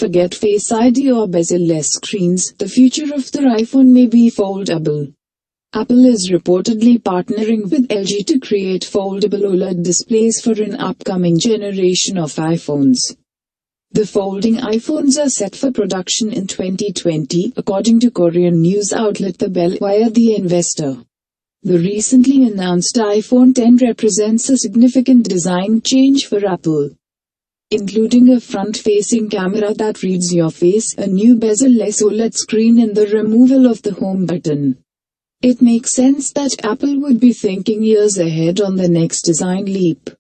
Forget Face ID or bezel-less screens, the future of the iPhone may be foldable. Apple is reportedly partnering with LG to create foldable OLED displays for an upcoming generation of iPhones. The folding iPhones are set for production in 2020, according to Korean news outlet The Bell via The Investor. The recently announced iPhone X represents a significant design change for Apple, including a front-facing camera that reads your face, a new bezel-less OLED screen and the removal of the home button. It makes sense that Apple would be thinking years ahead on the next design leap.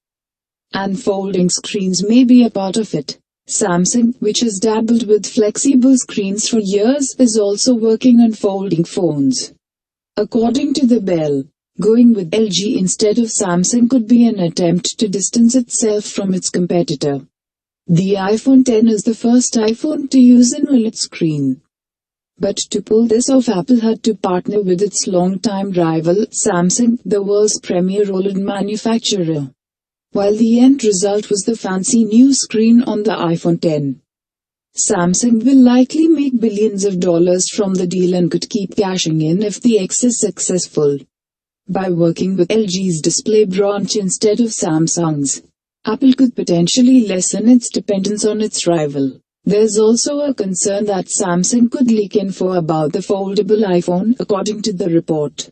And folding screens may be a part of it. Samsung, which has dabbled with flexible screens for years, is also working on folding phones. According to The Bell, going with LG instead of Samsung could be an attempt to distance itself from its competitor. The iPhone X is the first iPhone to use an OLED screen. But to pull this off, Apple had to partner with its longtime rival, Samsung, the world's premier OLED manufacturer. While the end result was the fancy new screen on the iPhone X. Samsung will likely make billions of dollars from the deal and could keep cashing in if the X is successful. By working with LG's display branch instead of Samsung's, Apple could potentially lessen its dependence on its rival. There's also a concern that Samsung could leak info about the foldable iPhone, according to the report.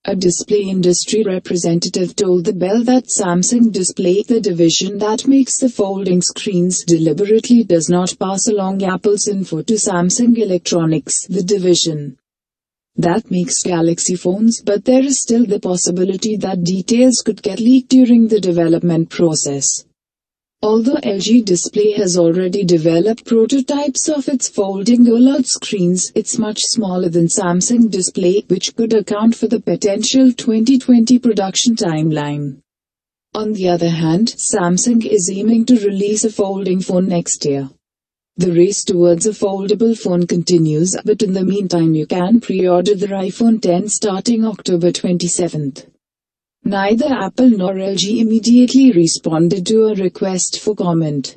A display industry representative told The Bell that Samsung Display, the division that makes the folding screens, deliberately does not pass along Apple's info to Samsung Electronics, the division that makes Galaxy phones, but there is still the possibility that details could get leaked during the development process. Although LG Display has already developed prototypes of its folding OLED screens, it's much smaller than Samsung Display, which could account for the potential 2020 production timeline. On the other hand, Samsung is aiming to release a folding phone next year. The race towards a foldable phone continues, but in the meantime you can pre-order the iPhone X starting October 27th. Neither Apple nor LG immediately responded to a request for comment.